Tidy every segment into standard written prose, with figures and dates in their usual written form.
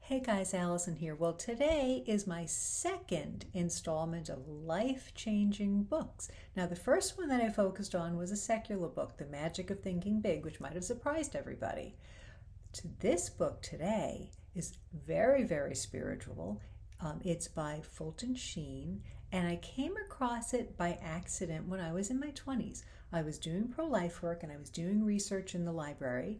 Hey guys, Allison here. Well, today is my second installment of life-changing books. Now, the first one that I focused on was a secular book, The Magic of Thinking Big, which might have surprised everybody. This book today is very, very spiritual. It's by Fulton Sheen, and I came across it by accident when I was in my 20s. I was doing pro-life work and I was doing research in the library,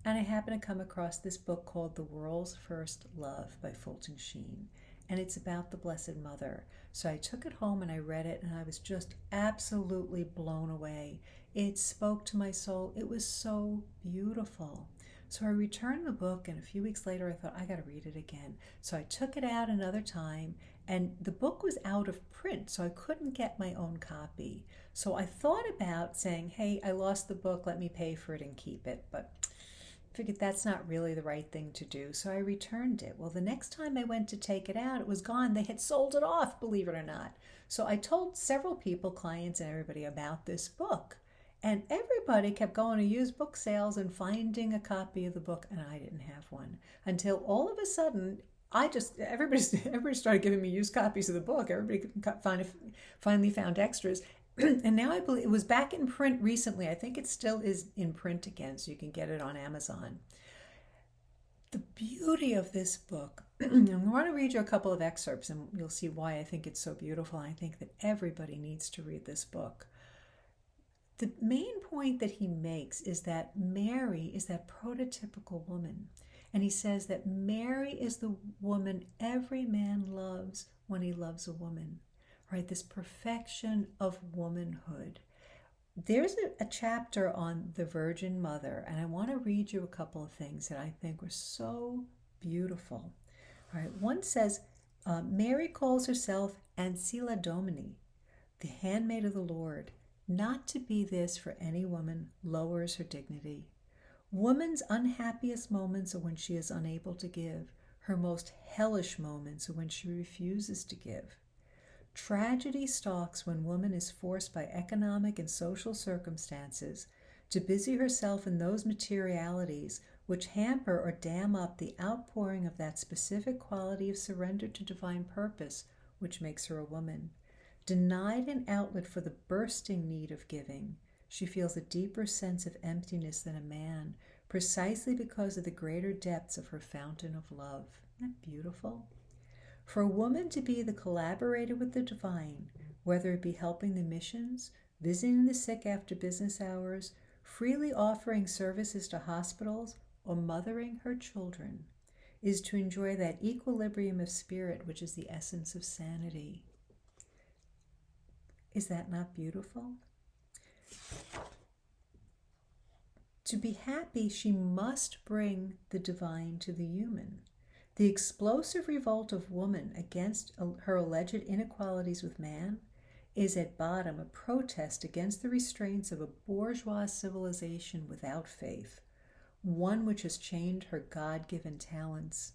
and I happened to come across this book called The World's First Love by Fulton Sheen. And it's about the Blessed Mother. So I took it home and I read it, and I was just absolutely blown away. It spoke to my soul. It was so beautiful. So I returned the book, and a few weeks later I thought, I got to read it again. So I took it out another time, and the book was out of print, so I couldn't get my own copy. So I thought about saying, hey, I lost the book, let me pay for it and keep it. But figured that's not really the right thing to do, so I returned it. Well, the next time I went to take it out, it was gone. They had sold it off, believe it or not. So I told several people, clients and everybody, about this book. And everybody kept going to used book sales and finding a copy of the book, and I didn't have one. Until all of a sudden, everybody started giving me used copies of the book. Everybody finally found extras. And now I believe it was back in print recently. I think it still is in print again, so you can get it on Amazon. The beauty of this book, I want to read you a couple of excerpts, and you'll see why I think it's so beautiful. I think that everybody needs to read this book. The main point that he makes is that Mary is that prototypical woman. And he says that Mary is the woman every man loves when he loves a woman. Right, this perfection of womanhood. There's a chapter on the Virgin Mother, and I want to read you a couple of things that I think were so beautiful. All right, one says, Mary calls herself Ancilla Domini, the handmaid of the Lord. Not to be this for any woman lowers her dignity. Woman's unhappiest moments are when she is unable to give. Her most hellish moments are when she refuses to give. Tragedy stalks when woman is forced by economic and social circumstances to busy herself in those materialities which hamper or dam up the outpouring of that specific quality of surrender to divine purpose which makes her a woman. Denied an outlet for the bursting need of giving, she feels a deeper sense of emptiness than a man, precisely because of the greater depths of her fountain of love. Isn't that beautiful? For a woman to be the collaborator with the divine, whether it be helping the missions, visiting the sick after business hours, freely offering services to hospitals, or mothering her children, is to enjoy that equilibrium of spirit which is the essence of sanity. Is that not beautiful? To be happy, she must bring the divine to the human. The explosive revolt of woman against her alleged inequalities with man is at bottom a protest against the restraints of a bourgeois civilization without faith, one which has chained her God-given talents.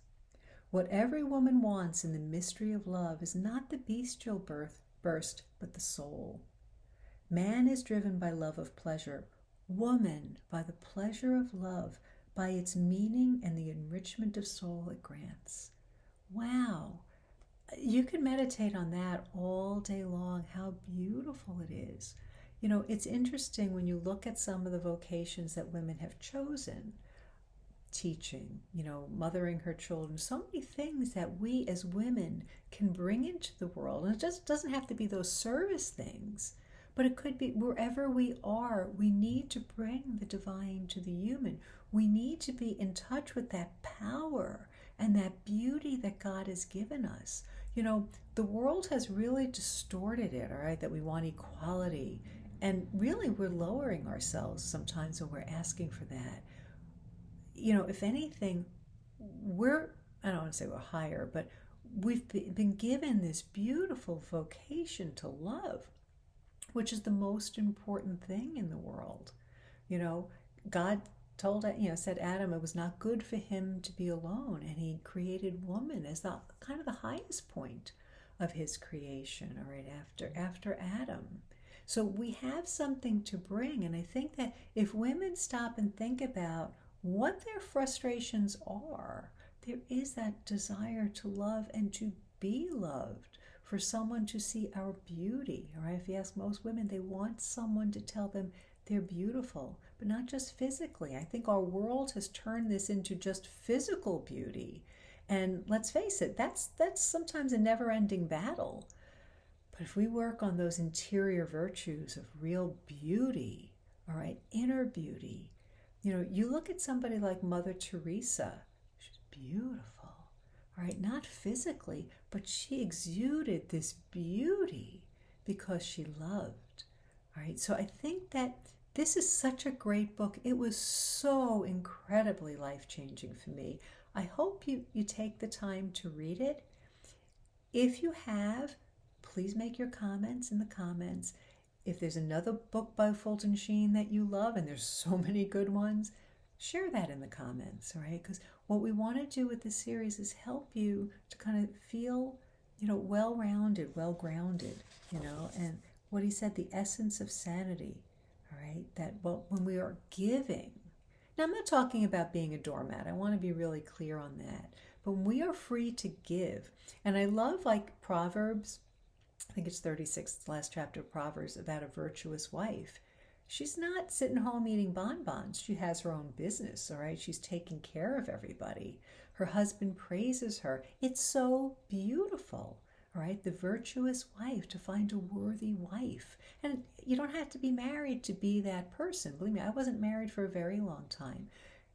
What every woman wants in the mystery of love is not the bestial burst, but the soul. Man is driven by love of pleasure, woman by the pleasure of love, by its meaning and the enrichment of soul it grants. Wow. You can meditate on that all day long, how beautiful it is. You know, it's interesting when you look at some of the vocations that women have chosen. Teaching, mothering her children, so many things that we as women can bring into the world. And it just doesn't have to be those service things, but it could be wherever we are, we need to bring the divine to the human. We need to be in touch with that power and that beauty that God has given us. The world has really distorted it, all right, that we want equality. And really, we're lowering ourselves sometimes when we're asking for that. If anything, I don't want to say we're higher, but we've been given this beautiful vocation to love, which is the most important thing in the world. God said Adam it was not good for him to be alone, and he created woman as the kind of the highest point of his creation, all right, after Adam. So we have something to bring, and I think that if women stop and think about what their frustrations are, there is that desire to love and to be loved, for someone to see our beauty. All right, if you ask most women, they want someone to tell them they're beautiful, but not just physically. I think our world has turned this into just physical beauty. And let's face it, that's sometimes a never-ending battle. But if we work on those interior virtues of real beauty, all right, inner beauty, you look at somebody like Mother Teresa, she's beautiful, all right, not physically, but she exuded this beauty because she loved, all right. So I think that this is such a great book. It was so incredibly life-changing for me. I hope you take the time to read it. If you have, please make your comments in the comments. If there's another book by Fulton Sheen that you love, and there's so many good ones, share that in the comments, all right? Because what we want to do with this series is help you to kind of feel, well-rounded, well-grounded, and what he said, the essence of sanity, all right? That when we are giving, now I'm not talking about being a doormat. I want to be really clear on that. But when we are free to give, and I love like Proverbs, I think it's 36, the last chapter of Proverbs, about a virtuous wife. She's not sitting home eating bonbons. She has her own business, all right? She's taking care of everybody. Her husband praises her. It's so beautiful, all right? The virtuous wife, to find a worthy wife. And you don't have to be married to be that person. Believe me, I wasn't married for a very long time,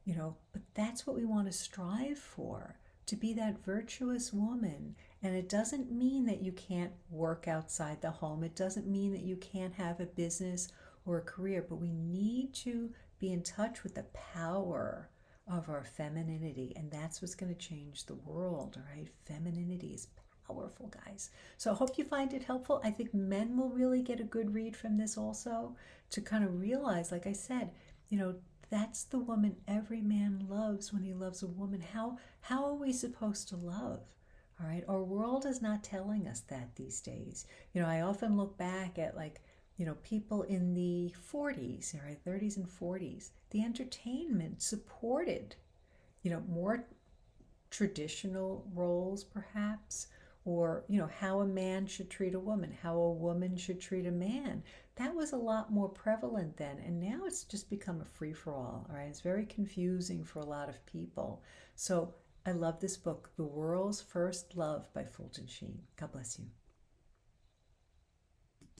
but that's what we want to strive for, to be that virtuous woman. And it doesn't mean that you can't work outside the home. It doesn't mean that you can't have a business or a career, but we need to be in touch with the power of our femininity, and that's what's going to change the world, all right? Femininity is powerful, guys. So I hope you find it helpful. I think men will really get a good read from this also, to kind of realize, like I said, that's the woman every man loves when he loves a woman. How are we supposed to love? All right, our world is not telling us that these days. I often look back at people in the 40s, all right, 30s and 40s. The entertainment supported, more traditional roles perhaps, or, how a man should treat a woman, how a woman should treat a man. That was a lot more prevalent then, and now it's just become a free-for-all, all right? It's very confusing for a lot of people. So I love this book, The World's First Love by Fulton Sheen. God bless you.